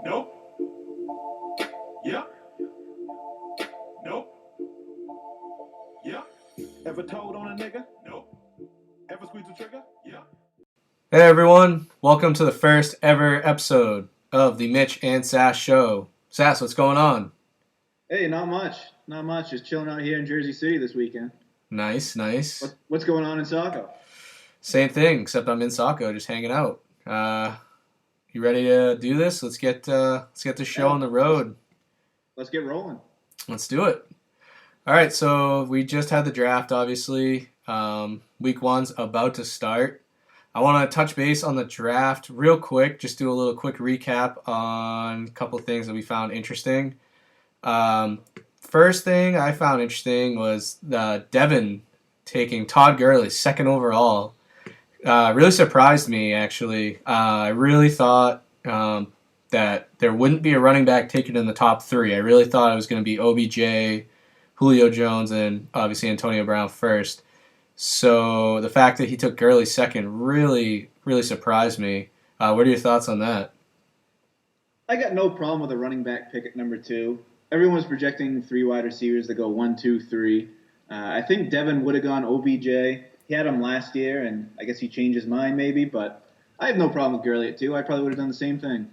Nope. Yeah. Nope. Yeah. Ever told on a nigga? Nope. Ever squeeze the trigger? Yeah. Hey everyone, welcome to the first ever episode of the Mitch and Sass show. Sass, what's going on? Hey, not much. Not much. Just chilling out here in Jersey City this weekend. Nice. What's going on in Saco? Same thing, except I'm in Saco, just hanging out. You ready to do this? Let's get the show on the road. Let's get rolling. Let's do it. All right, so we just had the draft, obviously. Week one's about to start. I want to touch base on the draft real quick, just do a little quick recap on a couple things that we found interesting. First thing I found interesting was Devin taking Todd Gurley, second overall. Really surprised me, actually. I really thought that there wouldn't be a running back taken in the top three. I really thought it was going to be OBJ, Julio Jones, and obviously Antonio Brown first. So the fact that he took Gurley second really surprised me. What are your thoughts on that? I got no problem with a running back pick at number 2. Everyone's projecting 3 wide receivers that go 1, 2, 3. I think Devin would have gone OBJ. He had him last year, and I guess he changed his mind maybe, but I have no problem with Gurley at 2. I probably would have done the same thing.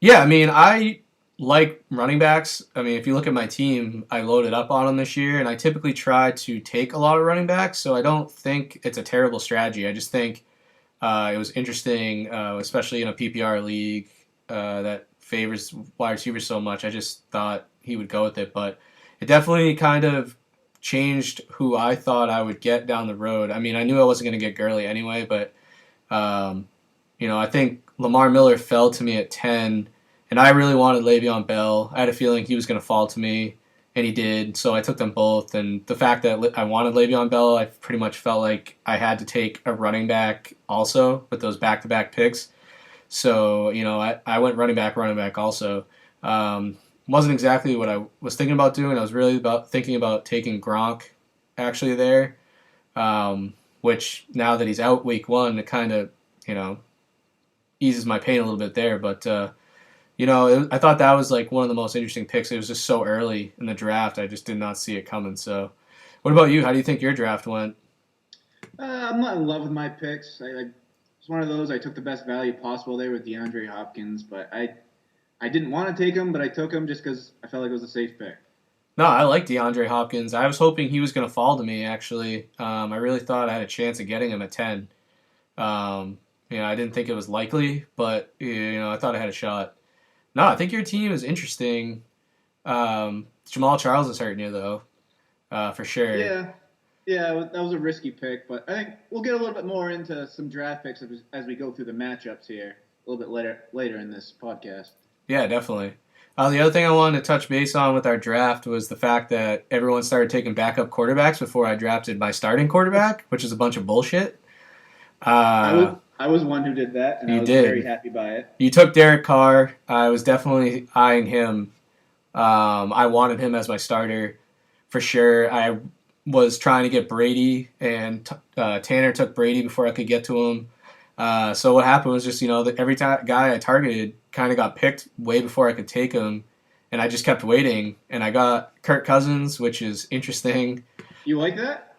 Yeah, I mean, I like running backs. I mean, if you look at my team, I loaded up on them this year, and I typically try to take a lot of running backs, so I don't think it's a terrible strategy. I just think it was interesting, especially in a PPR league that favors wide receivers so much. I just thought he would go with it, but it definitely kind of changed who I thought I would get down the road. I mean, I knew I wasn't going to get Gurley anyway, but I think Lamar Miller fell to me at 10, and I really wanted Le'Veon Bell. I had a feeling he was going to fall to me, and he did, so I took them both. And the fact that I wanted Le'Veon Bell, I pretty much felt like I had to take a running back also with those back-to-back picks. So, I went running back also. Wasn't exactly what I was thinking about doing. I was really thinking about taking Gronk actually there, which now that he's out week one, it kind of, eases my pain a little bit there. But, I thought that was like one of the most interesting picks. It was just so early in the draft. I just did not see it coming. So what about you? How do you think your draft went? I'm not in love with my picks. It's one of those, I took the best value possible there with DeAndre Hopkins, but I didn't want to take him, but I took him just because I felt like it was a safe pick. No, I like DeAndre Hopkins. I was hoping he was going to fall to me, actually. I really thought I had a chance of getting him at 10. I didn't think it was likely, but, I thought I had a shot. No, I think your team is interesting. Jamal Charles is hurting you, though, for sure. Yeah, that was a risky pick, but I think we'll get a little bit more into some draft picks as we go through the matchups here a little bit later in this podcast. Yeah, definitely. The other thing I wanted to touch base on with our draft was the fact that everyone started taking backup quarterbacks before I drafted my starting quarterback, which is a bunch of bullshit. I was one who did that, and I was very happy by it. You took Derek Carr. I was definitely eyeing him. I wanted him as my starter for sure. I was trying to get Brady, and Tanner took Brady before I could get to him. So what happened was just, every guy I targeted kind of got picked way before I could take him, and I just kept waiting, and I got Kirk Cousins, which is interesting. You like that?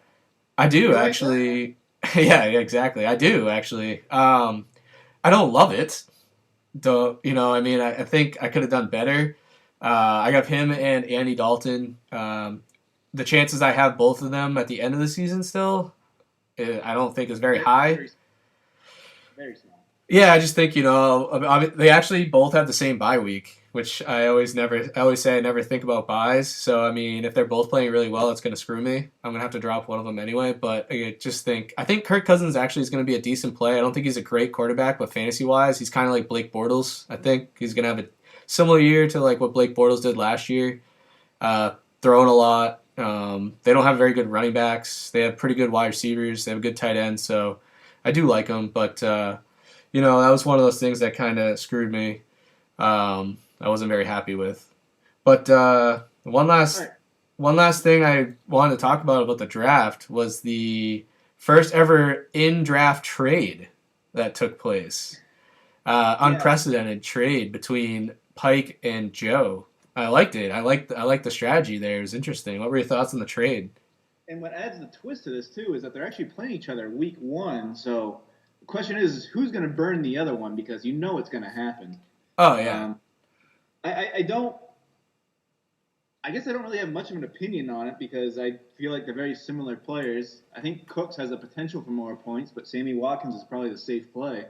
I do, actually. Yeah, exactly. I do, actually. I don't love it, though. I think I could have done better. I got him and Andy Dalton. The chances I have both of them at the end of the season still, I don't think is very high. Very small. Yeah, I just think, they actually both have the same bye week, which I always say I never think about buys. So, I mean, if they're both playing really well, it's going to screw me. I'm going to have to drop one of them anyway. But I think Kirk Cousins actually is going to be a decent play. I don't think he's a great quarterback, but fantasy-wise, he's kind of like Blake Bortles. I think he's going to have a similar year to like what Blake Bortles did last year, throwing a lot. They don't have very good running backs. They have pretty good wide receivers. They have a good tight end. So I do like them, but that was one of those things that kind of screwed me. I wasn't very happy with. But one last thing I wanted to talk about the draft was the first ever in-draft trade that took place. Unprecedented trade between Pike and Joe. I liked it. I liked the strategy there. It was interesting. What were your thoughts on the trade? And what adds the twist to this too is that they're actually playing each other week 1. So the question is who's going to burn the other one, because you know it's going to happen. Oh yeah. I don't. I guess I don't really have much of an opinion on it because I feel like they're very similar players. I think Cooks has the potential for more points, but Sammy Watkins is probably the safe play.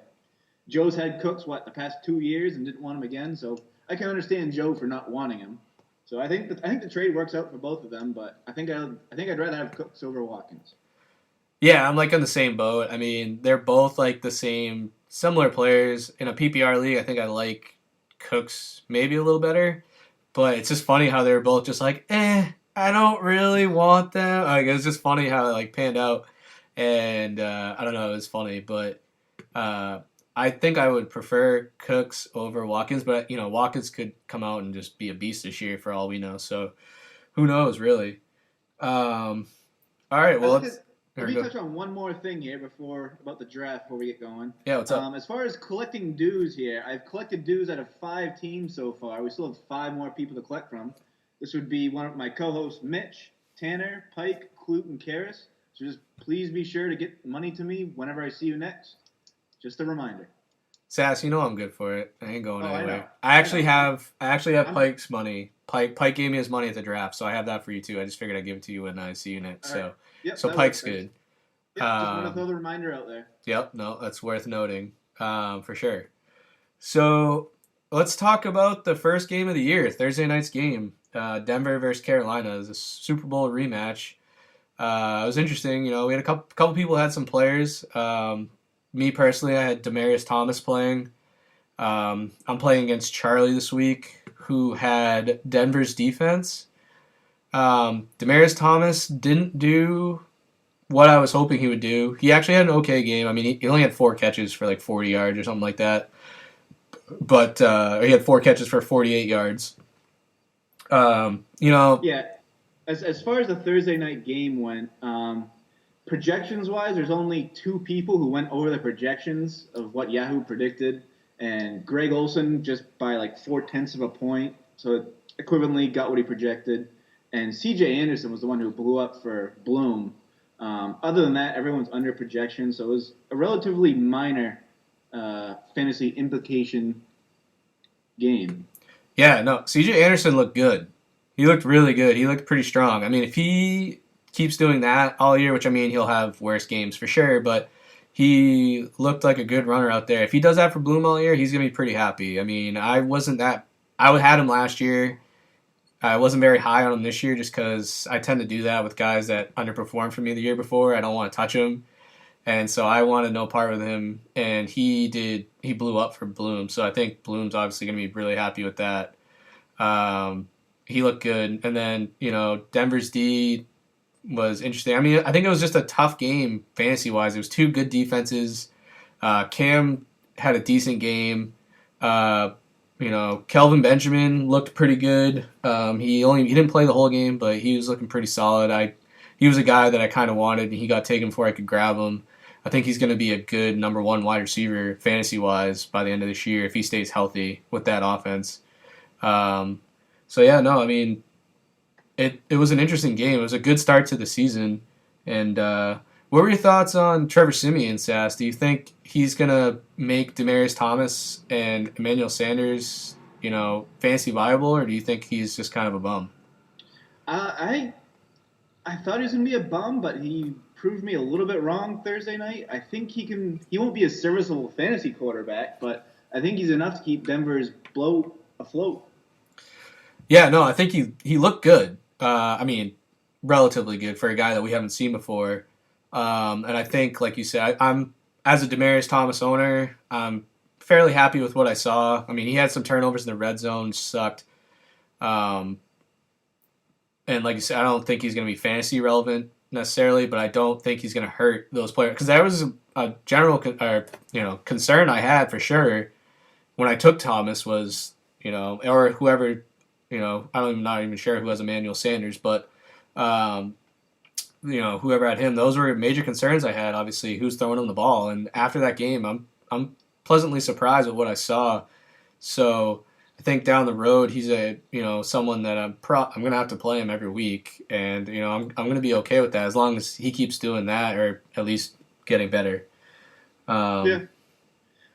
Joe's had Cooks, the past 2 years and didn't want him again, so I can understand Joe for not wanting him. So I think the trade works out for both of them, but I think I'd rather have Cooks over Watkins. Yeah, I'm like on the same boat. I mean, they're both like the same, similar players. In a PPR league, I think I like Cooks maybe a little better. But it's just funny how they were both just like, I don't really want them. Like, it was just funny how it like panned out. And I don't know, it was funny. But I think I would prefer Cooks over Watkins. But, Watkins could come out and just be a beast this year for all we know. So who knows, really. All right, well, let me touch on one more thing here about the draft before we get going. Yeah, what's up? As far as collecting dues here, I've collected dues out of 5 teams so far. We still have 5 more people to collect from. This would be one of my co-hosts, Mitch, Tanner, Pike, Clute, and Karras. So just please be sure to get money to me whenever I see you next. Just a reminder. Sass, I'm good for it. I ain't going anywhere. I know. I actually have Pike's money. Pike gave me his money at the draft, so I have that for you too. I just figured I'd give it to you when I see you next. All right. Yep, so Pike's good. Yep, just want to throw the reminder out there. Yep, no, that's worth noting, for sure. So let's talk about the first game of the year, Thursday night's game, Denver versus Carolina. It was a Super Bowl rematch. It was interesting. We had a couple people had some players. Me personally, I had Demaryius Thomas playing. I'm playing against Charlie this week, who had Denver's defense. Demaryius Thomas didn't do what I was hoping he would do. He actually had an okay game. I mean, he only had 4 catches for like 40 yards or something like that. But he had 4 catches for 48 yards. Yeah, as far as the Thursday night game went, projections-wise, there's only 2 people who went over the projections of what Yahoo predicted, and Greg Olson just by like 0.4 of a point, so it equivalently got what he projected. And C.J. Anderson was the one who blew up for Bloom. Other than that, everyone's under projection, so it was a relatively minor fantasy implication game. Yeah, no, C.J. Anderson looked good. He looked really good. He looked pretty strong. I mean, if he keeps doing that all year, which I mean, he'll have worse games for sure, but he looked like a good runner out there. If he does that for Bloom all year, he's going to be pretty happy. I mean, I had him last year. I wasn't very high on him this year just because I tend to do that with guys that underperformed for me the year before. I don't want to touch him. And so I wanted no part with him. And he blew up for Bloom. So I think Bloom's obviously going to be really happy with that. He looked good. And then, Denver's D was interesting. I mean, I think it was just a tough game fantasy-wise. It was 2 good defenses. Cam had a decent game. Kelvin Benjamin looked pretty good. He didn't play the whole game, but he was looking pretty solid. He was a guy that I kind of wanted, and he got taken before I could grab him. I think he's going to be a good number 1 wide receiver fantasy-wise by the end of this year if he stays healthy with that offense. It was an interesting game. It was a good start to the season. And what were your thoughts on Trevor Siemian, Sass? Do you think he's going to make Demaryius Thomas and Emmanuel Sanders, fantasy viable, or do you think he's just kind of a bum? I thought he was going to be a bum, but he proved me a little bit wrong Thursday night. I think he won't be a serviceable fantasy quarterback, but I think he's enough to keep Denver's bloat afloat. Yeah, no, I think he looked good. Relatively good for a guy that we haven't seen before. And I think, like you said, I'm as a Demaryius Thomas owner, I'm fairly happy with what I saw. I mean, he had some turnovers in the red zone, sucked. And like you said, I don't think he's going to be fantasy relevant necessarily, but I don't think he's going to hurt those players. Because that was a general concern I had for sure when I took Thomas was, or whoever, I'm not even sure who has Emmanuel Sanders, but whoever had him, those were major concerns I had. Obviously, who's throwing him the ball, and after that game, I'm pleasantly surprised with what I saw. So I think down the road he's someone that I'm gonna have to play him every week, and I'm gonna be okay with that as long as he keeps doing that or at least getting better. Yeah.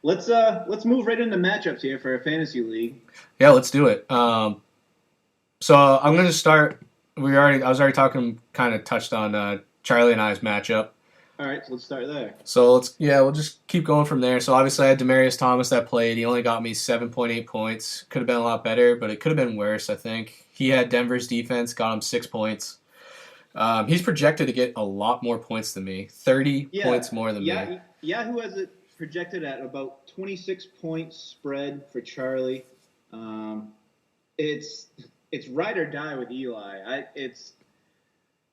Let's move right into matchups here for a fantasy league. Yeah, let's do it. So I'm gonna start. I was already talking, kind of touched on Charlie and I's matchup. All right, so let's start there. So we'll just keep going from there. So obviously I had Demaryius Thomas that played. He only got me 7.8 points. Could have been a lot better, but it could have been worse, I think. He had Denver's defense, got him 6 points. He's projected to get a lot more points than me, 30 points more than me. Yahoo has it projected at about 26 points spread for Charlie. It's ride or die with Eli.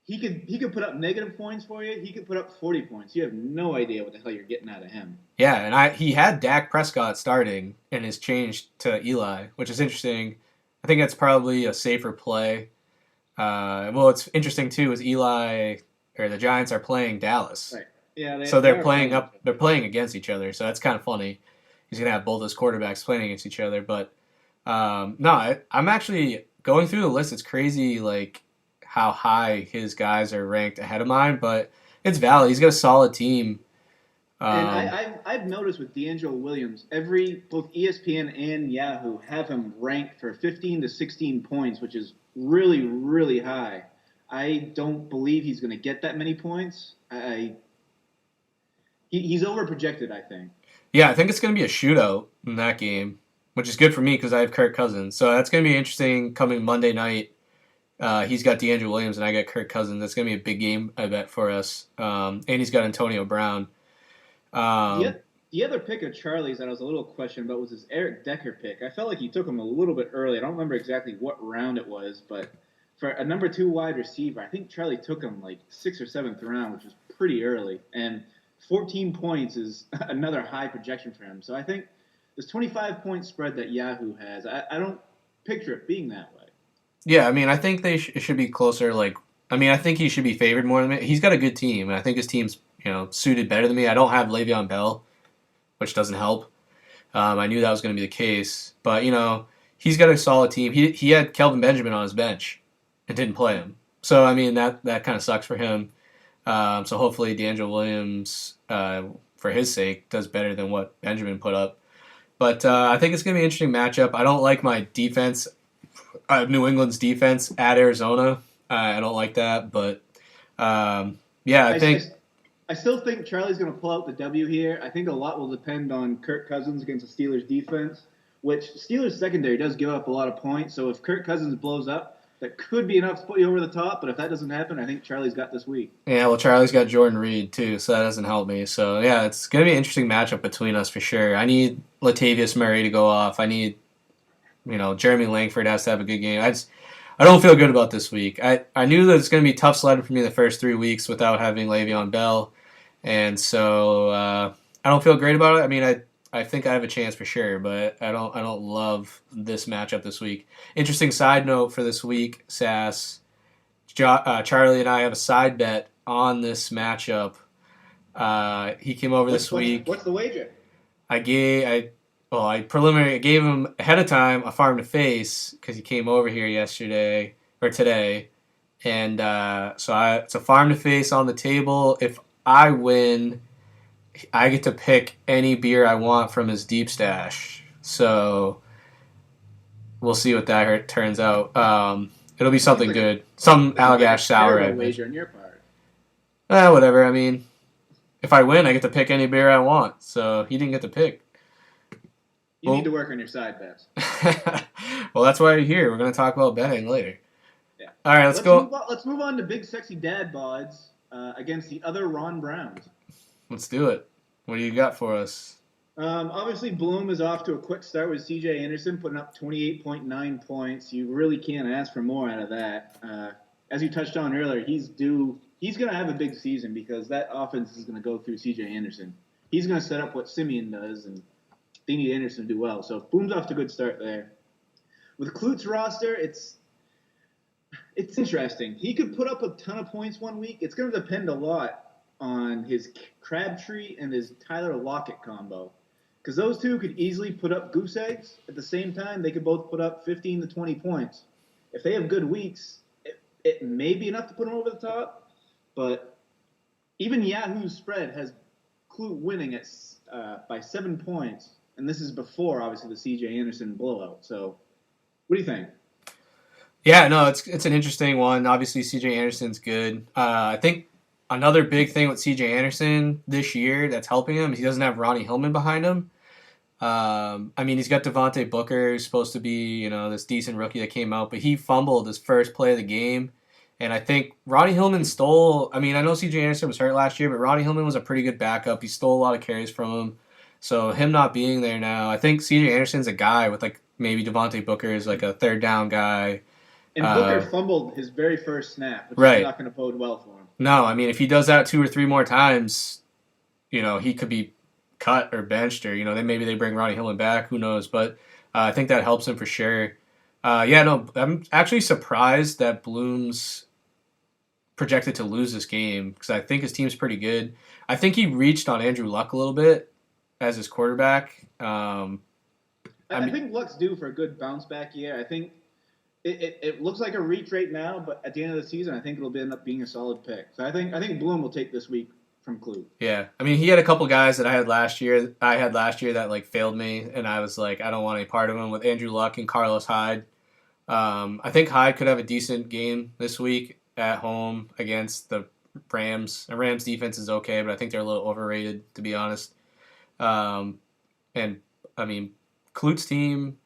He could put up negative points for you. He could put up 40 points. You have no idea what the hell you're getting out of him. Yeah, and he had Dak Prescott starting and has changed to Eli, which is interesting. I think that's probably a safer play. What's interesting too is Eli or the Giants are playing Dallas. Right. Yeah. They're playing against each other. So that's kind of funny. He's gonna have both his quarterbacks playing against each other. But I'm actually going through the list. It's crazy, like how high his guys are ranked ahead of mine. But it's valid. He's got a solid team. And I've noticed with D'Angelo Williams, both ESPN and Yahoo have him ranked for 15 to 16 points, which is really, really high. I don't believe he's going to get that many points. He's overprojected, I think. Yeah, I think it's going to be a shootout in that game, which is good for me because I have Kirk Cousins. So that's going to be interesting coming Monday night. He's got D'Angelo Williams and I got Kirk Cousins. That's going to be a big game, I bet, for us. And he's got Antonio Brown. The other pick of Charlie's that I was a little questioned about was his Eric Decker pick. I felt like he took him a little bit early. I don't remember exactly what round it was, but for a number 2 wide receiver, I think Charlie took him like 6th or 7th round, which is pretty early. And 14 points is another high projection for him. So I think this 25-point spread that Yahoo has, I don't picture it being that way. Yeah, I mean, I think it should be closer. I think he should be favored more than me. He's got a good team, and I think his team's suited better than me. I don't have Le'Veon Bell, which doesn't help. I knew that was going to be the case, but he's got a solid team. He had Kelvin Benjamin on his bench and didn't play him, so I mean that kind of sucks for him. So hopefully D'Angelo Williams, for his sake, does better than what Benjamin put up. But I think it's going to be an interesting matchup. I don't like my defense, New England's defense at Arizona. I don't like that, but I think. I still think Charlie's going to pull out the W here. I think a lot will depend on Kirk Cousins against the Steelers defense, which Steelers secondary does give up a lot of points. So if Kirk Cousins blows up, that could be enough to put you over the top. But if that doesn't happen, I think Charlie's got this week. Yeah, well, Charlie's got Jordan Reed too, so that doesn't help me. So yeah, it's going to be an interesting matchup between us for sure. I need Latavius Murray to go off. I need, Jeremy Langford has to have a good game. I don't feel good about this week. I knew that it's going to be tough sledding for me the first 3 weeks without having Le'Veon Bell. And so I don't feel great about it. I mean, I think I have a chance for sure, but I don't love this matchup this week. Interesting side note for this week, Sass. Charlie and I have a side bet on this matchup. He came over this week. What's the wager? I gave him ahead of time a farm to face because he came over here today, and so it's a farm to face on the table. If I win, I get to pick any beer I want from his deep stash. So we'll see what that turns out. It'll be something good. Some Allagash sour. A wager on your part. Whatever. I mean, if I win, I get to pick any beer I want. So he didn't get to pick. You need to work on your side bets. Well, that's why you're here. We're going to talk about betting later. Yeah. All right, let's go. Let's move on to Big Sexy Dad Bods against the other Ron Browns. Let's do it. What do you got for us? Obviously, Bloom is off to a quick start with C.J. Anderson, putting up 28.9 points. You really can't ask for more out of that. As you touched on earlier, he's going to have a big season because that offense is going to go through C.J. Anderson. He's going to set up what Simeon does, and they need Anderson to do well. So Bloom's off to a good start there. With Klute's roster, it's interesting. He could put up a ton of points one week. It's going to depend a lot on his Crabtree and his Tyler Lockett combo. Because those two could easily put up goose eggs. At the same time, they could both put up 15 to 20 points. If they have good weeks, it may be enough to put them over the top. But even Yahoo's spread has Clute winning by 7 points. And this is before, obviously, the C.J. Anderson blowout. So what do you think? Yeah, no, it's an interesting one. Obviously, C.J. Anderson's good. I think another big thing with C.J. Anderson this year that's helping him is he doesn't have Ronnie Hillman behind him. I mean, he's got Devontae Booker, who's supposed to be, this decent rookie that came out, but he fumbled his first play of the game. And I think Ronnie Hillman I know C.J. Anderson was hurt last year, but Ronnie Hillman was a pretty good backup. He stole a lot of carries from him. So him not being there now, I think C.J. Anderson's a guy with maybe Devontae Booker is a third down guy. And Booker fumbled his very first snap, which right. is not going to bode well for him. No, I mean, if he does that 2 or 3 more times, he could be cut or benched, or then maybe they bring Ronnie Hillman back. Who knows? But I think that helps him for sure. I'm actually surprised that Bloom's projected to lose this game because I think his team's pretty good. I think he reached on Andrew Luck a little bit as his quarterback. I think Luck's due for a good bounce back year. I think it looks like a reach right now, but at the end of the season, I think it'll end up being a solid pick. So I think Bloom will take this week from Clute. Yeah, I mean, he had a couple guys that I had last year that failed me, and I was like, I don't want any part of them, with Andrew Luck and Carlos Hyde. I think Hyde could have a decent game this week at home against the Rams. The Rams defense is okay, but I think they're a little overrated, to be honest. And I mean, Clute's team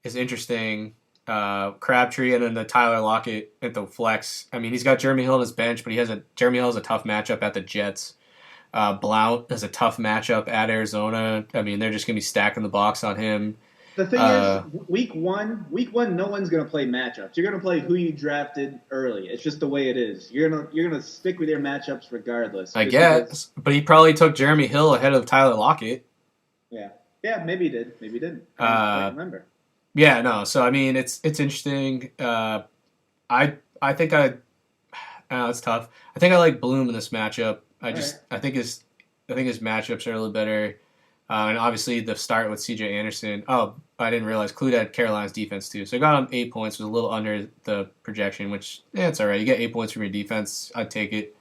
is interesting. Crabtree and then the Tyler Lockett at the flex. I mean, he's got Jeremy Hill on his bench, but Jeremy Hill has a tough matchup at the Jets. Blount has a tough matchup at Arizona. I mean, they're just going to be stacking the box on him. The thing is, week one, no one's going to play matchups. You're going to play who you drafted early. It's just the way it is. You're gonna stick with your matchups regardless. I guess, but he probably took Jeremy Hill ahead of Tyler Lockett. Yeah, maybe he did. Maybe he didn't. I don't remember. Yeah, no. So I mean, it's interesting. I think it's tough. I think I like Bloom in this matchup. I think his matchups are a little better. And obviously the start with C.J. Anderson. Oh, I didn't realize Clute had Carolina's defense too. So I got him 8 points, was a little under the projection, which it's all right. You get 8 points from your defense. I'd take it.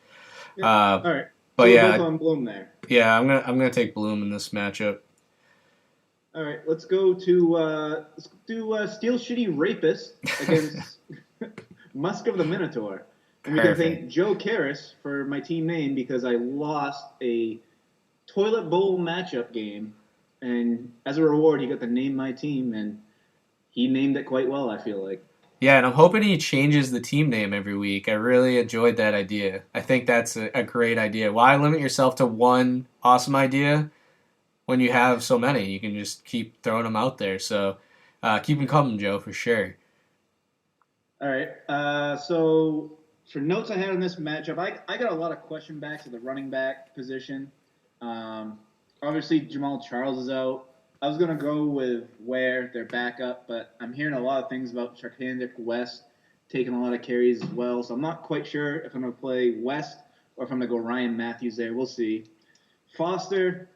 Yeah. All right. But so yeah, we're both on Bloom there. Yeah, I'm gonna take Bloom in this matchup. All right, let's go to Steel Shitty Rapist against Musk of the Minotaur. And we can thank Joe Karras for my team name because I lost a toilet bowl matchup game, and as a reward, he got to name my team, and he named it quite well, I feel like. Yeah, and I'm hoping he changes the team name every week. I really enjoyed that idea. I think that's a great idea. Why limit yourself to one awesome idea when you have so many? You can just keep throwing them out there. So keep them coming, Joe, for sure. All right. So for notes I had on this matchup, I got a lot of question backs at the running back position. Obviously, Jamal Charles is out. I was going to go with Ware, their backup, but I'm hearing a lot of things about Charkandic West taking a lot of carries as well, so I'm not quite sure if I'm going to play West or if I'm going to go Ryan Matthews there. We'll see. Foster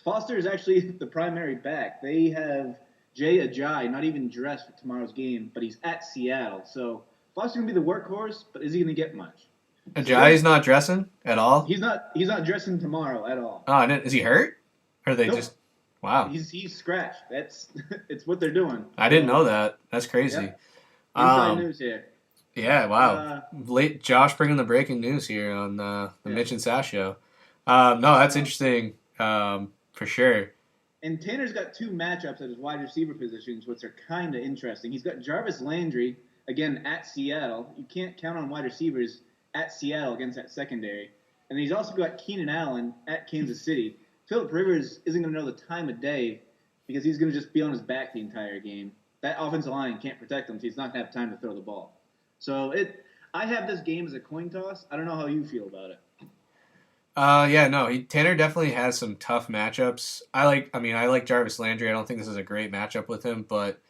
is actually the primary back. They have Jay Ajayi not even dressed for tomorrow's game, but he's at Seattle. So Foster's going to be the workhorse, but is he going to get much? Ajayi's not dressing at all? He's not dressing tomorrow at all. Oh, is he hurt? Or are they just... Wow. He's scratched. It's what they're doing. I didn't know that. That's crazy. Yeah. Inside news here. Yeah, wow. Late Josh bringing the breaking news here on the Mitch and Sass show. No, that's interesting for sure. And Tanner's got 2 matchups at his wide receiver positions, which are kind of interesting. He's got Jarvis Landry, again, at Seattle. You can't count on wide receivers at Seattle against that secondary. And then he's also got Keenan Allen at Kansas City. Phillip Rivers isn't going to know the time of day because he's going to just be on his back the entire game. That offensive line can't protect him, so he's not going to have time to throw the ball. So I have this game as a coin toss. I don't know how you feel about it. Tanner definitely has some tough matchups. I like Jarvis Landry. I don't think this is a great matchup with him, but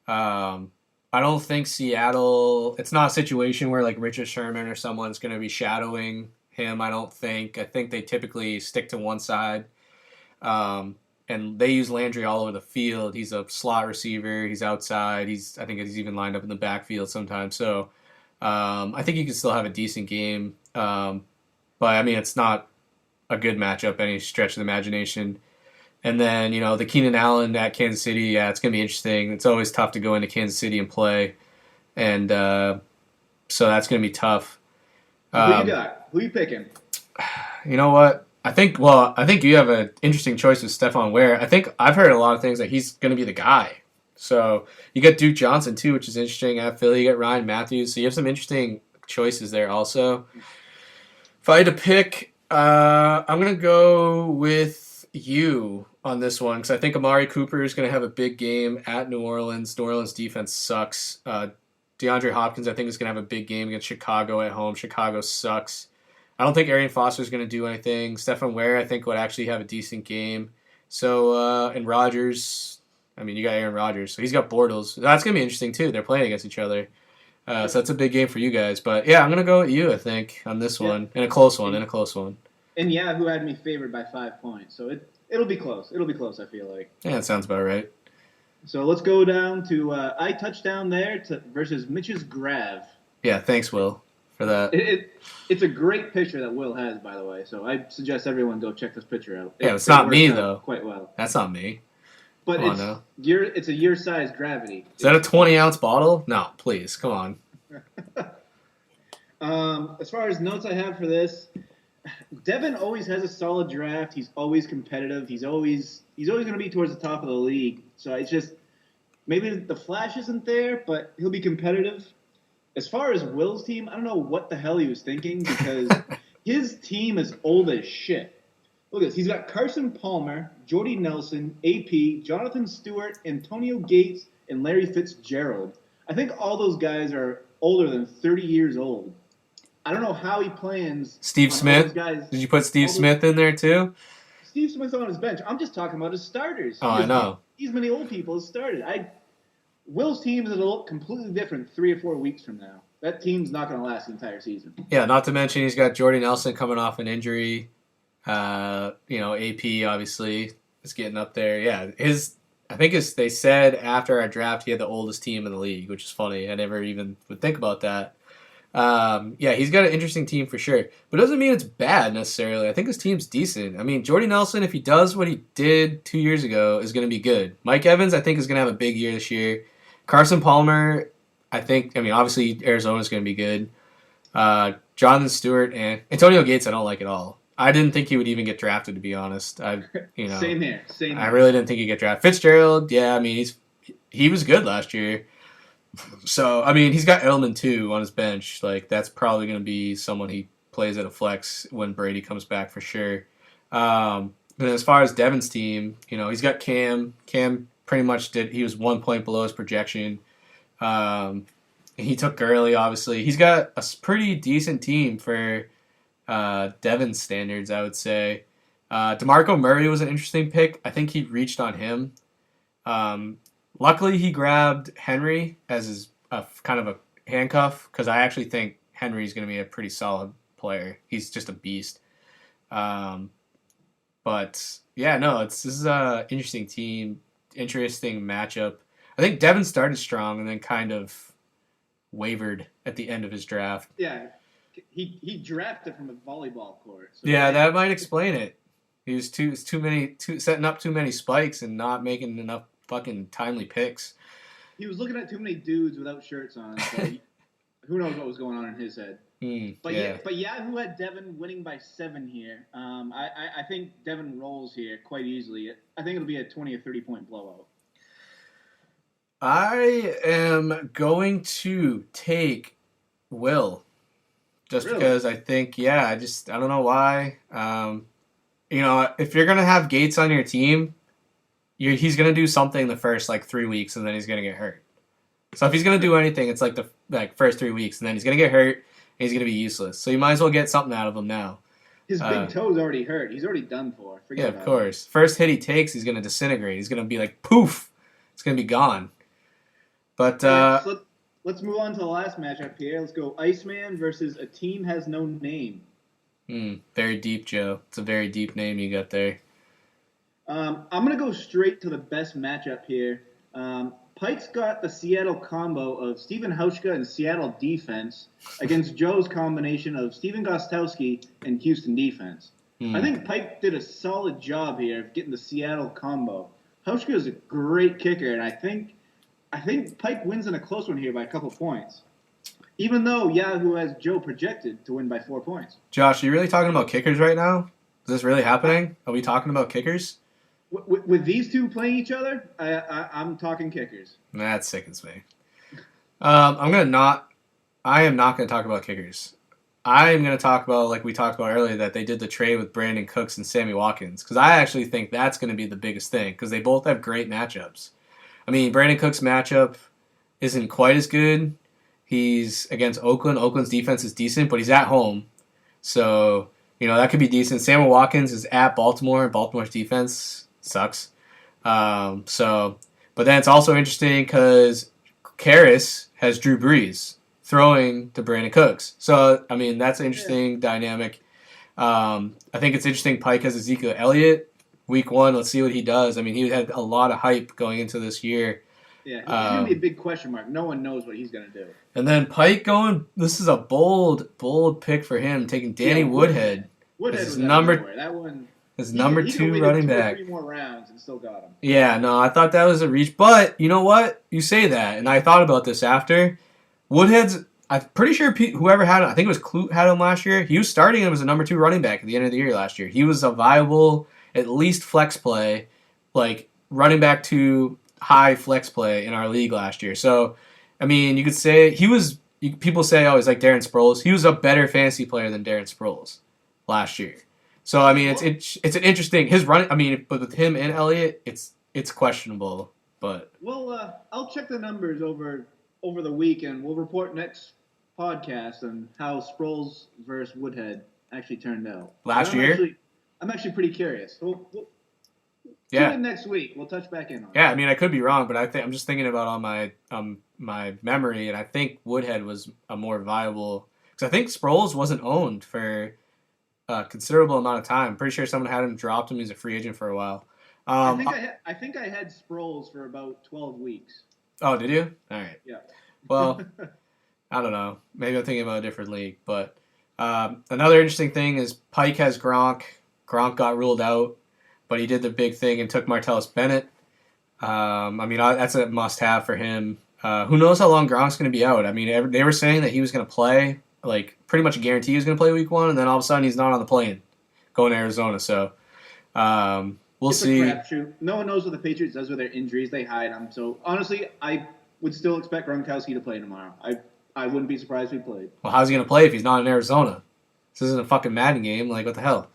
I don't think Seattle. It's not a situation where like Richard Sherman or someone's going to be shadowing him. I don't think. I think they typically stick to one side. And and they use Landry all over the field. He's a slot receiver. He's outside. I think he's even lined up in the backfield sometimes. So I think he can still have a decent game. But I mean, it's not a good matchup any stretch of the imagination. And then, the Keenan Allen at Kansas City, yeah, it's going to be interesting. It's always tough to go into Kansas City and play. And so that's going to be tough. Who you got? Who you picking? You know what? I think you have an interesting choice with Stephon Ware. I think I've heard a lot of things that he's going to be the guy. So you got Duke Johnson, too, which is interesting at Philly. You got Ryan Matthews. So you have some interesting choices there also. If I had to pick, I'm going to go with you on this one because I think Amari Cooper is going to have a big game at New Orleans. New Orleans defense sucks. DeAndre Hopkins, I think, is going to have a big game against Chicago at home. Chicago sucks. I don't think Arian Foster is going to do anything. Stephon Ware, I think, would actually have a decent game. So, and Rodgers, I mean, you got Aaron Rodgers. So he's got Bortles. That's going to be interesting, too. They're playing against each other. So that's a big game for you guys. But, yeah, I'm going to go with you, I think, on this one. In a close one. And Yahoo had me favored by 5 points. So it'll be close. It'll be close, I feel like. Yeah, that sounds about right. So let's go down to I touchdown there versus Mitch's Grav. Yeah, thanks, Will, for that. It's a great picture that Will has, by the way. So I suggest everyone go check this picture out. Yeah, it's not me, though. Quite well. That's not me. But it's a year-size gravity. Is that a 20-ounce bottle? No, please, come on. As far as notes I have for this, Devin always has a solid draft. He's always competitive. He's always going to be towards the top of the league. So it's just maybe the flash isn't there, but he'll be competitive. As far as Will's team, I don't know what the hell he was thinking because his team is old as shit. Look at this. He's got Carson Palmer, Jordy Nelson, AP, Jonathan Stewart, Antonio Gates, and Larry Fitzgerald. I think all those guys are older than 30 years old. I don't know how he plans. Steve Smith? Did you put Steve Smith in there too? Steve Smith's on his bench. I'm just talking about his starters. Oh, I know. These many old people have started. Will's team is going to look completely different 3 or 4 weeks from now. That team's not going to last the entire season. Yeah, not to mention he's got Jordy Nelson coming off an injury. AP obviously is getting up there. Yeah, they said after our draft he had the oldest team in the league, which is funny. I never even would think about that. Yeah, he's got an interesting team for sure. But it doesn't mean it's bad necessarily. I think his team's decent. I mean, Jordy Nelson, if he does what he did 2 years ago, is going to be good. Mike Evans, I think, is going to have a big year this year. Carson Palmer, obviously Arizona's going to be good. Jonathan Stewart and Antonio Gates, I don't like at all. I didn't think he would even get drafted, to be honest. Same here. I really didn't think he'd get drafted. Fitzgerald, yeah, I mean, he was good last year. So, I mean, he's got Edelman, too, on his bench. Like, that's probably going to be someone he plays at a flex when Brady comes back for sure. And as far as Devin's team, he's got Cam. Cam pretty much he was 1 point below his projection. He took Gurley, obviously. He's got a pretty decent team for Devin's standards, I would say. DeMarco Murray was an interesting pick. I think he reached on him. Luckily, he grabbed Henry as his kind of a handcuff because I actually think Henry's going to be a pretty solid player. He's just a beast. But yeah, no, this is an interesting team, interesting matchup. I think Devin started strong and then kind of wavered at the end of his draft. Yeah, he drafted from a volleyball court. So yeah, that might explain it. He was setting up too many spikes and not making enough fucking timely picks. He was looking at too many dudes without shirts on. So who knows what was going on in his head? But Yahoo had Devin winning by 7 here. I think Devin rolls here quite easily. I think it'll be a 20 or 30 point blowout. I am going to take Will just because I think, I don't know why. If you're going to have Gates on your team, he's going to do something the first 3 weeks and then he's going to get hurt. So if he's going to do anything, it's the first 3 weeks and then he's going to get hurt and he's going to be useless. So you might as well get something out of him now. His big toe's already hurt. He's already done for. Forget about of course. First hit he takes, he's going to disintegrate. He's going to be poof. It's going to be gone. But so let's move on to the last matchup here. Let's go Iceman versus A Team Has No Name. Very deep, Joe. It's a very deep name you got there. I'm going to go straight to the best matchup here. Pike's got the Seattle combo of Steven Hauschka and Seattle defense against Joe's combination of Steven Gostkowski and Houston defense. I think Pike did a solid job here of getting the Seattle combo. Hauschka is a great kicker, and I think Pike wins in a close one here by a couple points. Even though Yahoo has Joe projected to win by 4 points. Josh, are you really talking about kickers right now? Is this really happening? Are we talking about kickers? With these two playing each other, I'm talking kickers. That sickens me. I am not going to talk about kickers. I am going to talk about, like we talked about earlier, that they did the trade with Brandon Cooks and Sammy Watkins, because I actually think that's going to be the biggest thing, because they both have great matchups. I mean, Brandon Cooks' matchup isn't quite as good. He's against Oakland. Oakland's defense is decent, but he's at home. So, that could be decent. Sammy Watkins is at Baltimore. Baltimore's defense sucks. But then it's also interesting because Karras has Drew Brees throwing to Brandon Cooks. So, I mean, that's an interesting dynamic. I think it's interesting Pike has Ezekiel Elliott week 1. Let's see what he does. I mean, he had a lot of hype going into this year. Yeah, he's going to be a big question mark. No one knows what he's going to do. And then Pike this is a bold pick for him, taking Danny Woodhead. Woodhead was number number that one. His number 2 running back. 3 more rounds and still got him. Yeah, no, I thought that was a reach. But you know what? You say that, and I thought about this after. Woodhead's, I'm pretty sure whoever had him, I think it was Clute had him last year. He was starting him as a number 2 running back at the end of the year last year. He was a viable, at least flex play, like running back to high flex play in our league last year. So, I mean, you could say people say, oh, he's like Darren Sproles. He was a better fantasy player than Darren Sproles last year. So, I mean, it's an interesting, his running, I mean, but with him and Elliott, it's questionable, but. Well, I'll check the numbers over the week, and we'll report next podcast on how Sproles versus Woodhead actually turned out. Last year? I'm actually pretty curious. We'll yeah. Tune in next week. We'll touch back in on it. Yeah, I mean, I could be wrong, but I'm just thinking about all my memory, and I think Woodhead was a more viable, because I think Sproles wasn't owned for a considerable amount of time. I'm pretty sure someone had him, dropped him. He's a free agent for a while. I think I had Sproles for about 12 weeks. Oh, did you? All right. Yeah. Well, I don't know. Maybe I'm thinking about a different league. But another interesting thing is Pike has Gronk. Gronk got ruled out, but he did the big thing and took Martellus Bennett. I mean, that's a must-have for him. Who knows how long Gronk's going to be out? I mean, they were saying that he was going to play, like pretty much a guarantee he was going to play week 1, and then all of a sudden he's not on the plane going to Arizona. So we'll see. It's a crapshoot. No one knows what the Patriots does with their injuries. They hide them. So honestly, I would still expect Gronkowski to play tomorrow. I wouldn't be surprised if he played. Well, how's he going to play if he's not in Arizona? This isn't a fucking Madden game. Like, what the hell?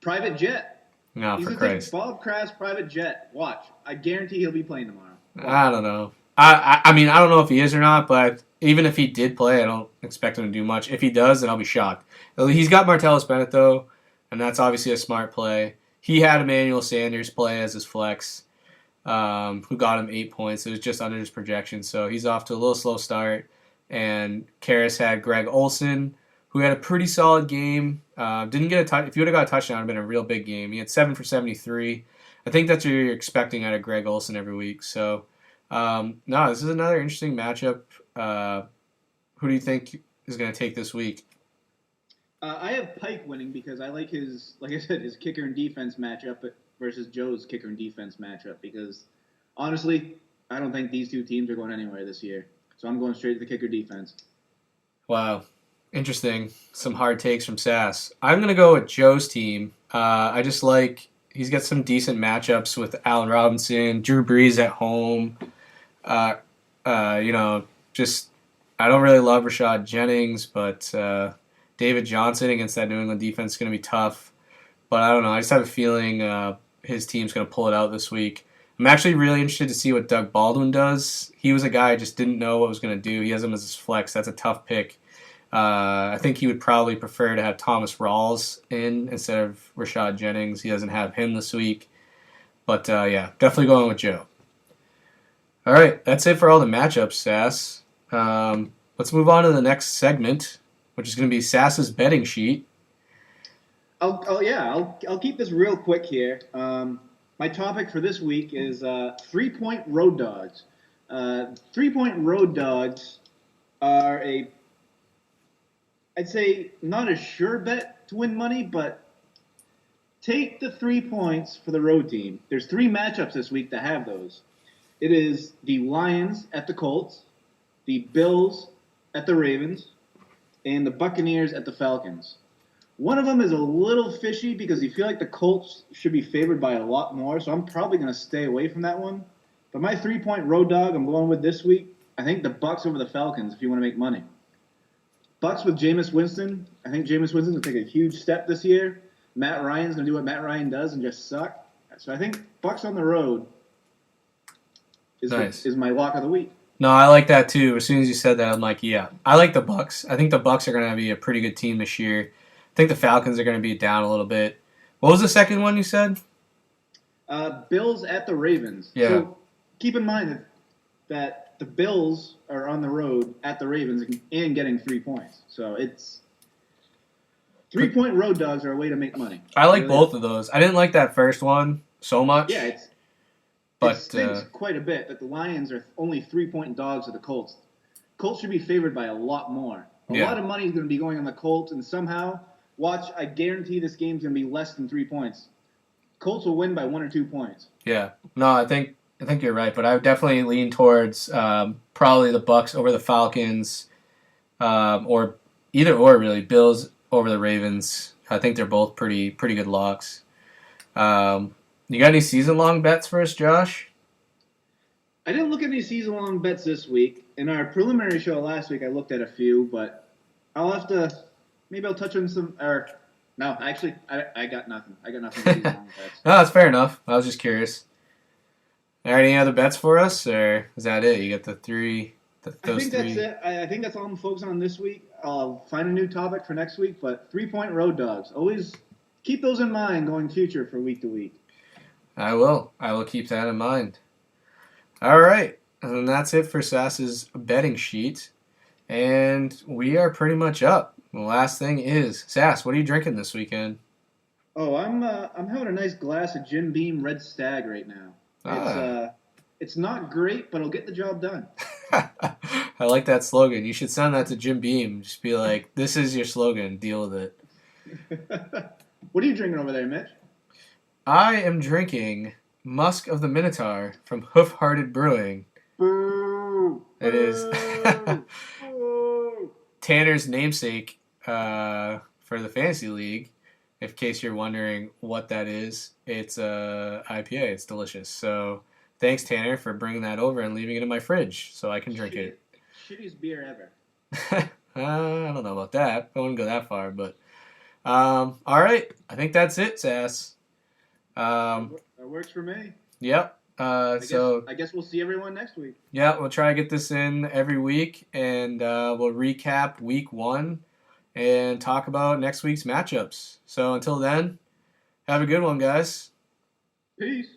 Private jet. No, He's for going to Christ. take Bob Kraft's private jet. Watch. I guarantee he'll be playing tomorrow. Watch. I don't know. I mean, I don't know if he is or not, but even if he did play, I don't expect him to do much. If he does, then I'll be shocked. He's got Martellus Bennett, though, and that's obviously a smart play. He had Emmanuel Sanders play as his flex, who got him 8 points. It was just under his projection, so he's off to a little slow start. And Karras had Greg Olsen, who had a pretty solid game. Didn't get a touch. If he would have got a touchdown, it would have been a real big game. He had 7 for 73. I think that's what you're expecting out of Greg Olsen every week. So, no, this is another interesting matchup. Who do you think is going to take this week? I have Pike winning because I like his kicker and defense matchup versus Joe's kicker and defense matchup. Because honestly, I don't think these two teams are going anywhere this year. So I'm going straight to the kicker defense. Wow. Interesting. Some hard takes from Sass. I'm going to go with Joe's team. I just like he's got some decent matchups with Allen Robinson, Drew Brees at home. Just I don't really love Rashad Jennings, but David Johnson against that New England defense is going to be tough. But I don't know. I just have a feeling his team's going to pull it out this week. I'm actually really interested to see what Doug Baldwin does. He was a guy I just didn't know what was going to do. He has him as his flex. That's a tough pick. I think he would probably prefer to have Thomas Rawls in instead of Rashad Jennings. He doesn't have him this week. But, yeah, definitely going with Joe. All right, that's it for all the matchups, Sass. Let's move on to the next segment, which is going to be Sass's betting sheet. I'll keep this real quick here. My topic for this week is 3-point road dogs. 3-point road dogs are I'd say not a sure bet to win money, but take the 3 points for the road team. There's 3 matchups this week that have those. It is the Lions at the Colts, the Bills at the Ravens, and the Buccaneers at the Falcons. One of them is a little fishy because you feel like the Colts should be favored by a lot more, so I'm probably going to stay away from that one. But my 3-point road dog I'm going with this week, I think the Bucs over the Falcons if you want to make money. Bucs with Jameis Winston. I think Jameis Winston's going to take a huge step this year. Matt Ryan's going to do what Matt Ryan does and just suck. So I think Bucs on the road is my lock of the week. No, I like that too. As soon as you said that, I'm like, yeah. I like the Bucs. I think the Bucs are going to be a pretty good team this year. I think the Falcons are going to be down a little bit. What was the second one you said? Bills at the Ravens. Yeah. So keep in mind that the Bills are on the road at the Ravens and getting 3 points. So it's 3-point road dogs are a way to make money. I like both of those. I didn't like that first one so much. Yeah, it stinks quite a bit that the Lions are only 3-point dogs of the Colts. Colts should be favored by a lot more. A lot of money is going to be going on the Colts, and somehow, I guarantee this game's going to be less than 3 points. Colts will win by 1 or 2 points. Yeah. No, I think you're right, but I would definitely lean towards probably the Bucs over the Falcons, or either or really, Bills over the Ravens. I think they're both pretty good locks. You got any season-long bets for us, Josh? I didn't look at any season-long bets this week. In our preliminary show last week, I looked at a few, but I'll have to – maybe I'll touch on some – or no, actually, I got nothing. I got nothing for season-long bets. No, that's fair enough. I was just curious. Are there any other bets for us, or is that it? You got the three – those I think three. that's it. I think that's all I'm focusing on this week. I'll find a new topic for next week, but 3-point road dogs. Always keep those in mind going future for week to week. I will keep that in mind. All right. And that's it for Sass's betting sheet. And we are pretty much up. The last thing is, Sass, what are you drinking this weekend? Oh, I'm having a nice glass of Jim Beam Red Stag right now. It's not great, but it'll get the job done. I like that slogan. You should send that to Jim Beam. Just be like, this is your slogan. Deal with it. What are you drinking over there, Mitch? I am drinking Musk of the Minotaur from Hoof-Hearted Brewing. Boo! It is Boo! Tanner's namesake for the Fantasy League. In case you're wondering what that is, it's IPA. It's delicious. So thanks, Tanner, for bringing that over and leaving it in my fridge so I can drink it. Shittiest beer ever. I don't know about that. I wouldn't go that far, but all right. I think that's it, Sass. That works for me. Yep. I guess we'll see everyone next week. Yeah, we'll try to get this in every week, and we'll recap week 1 and talk about next week's matchups. So until then, have a good one, guys. Peace.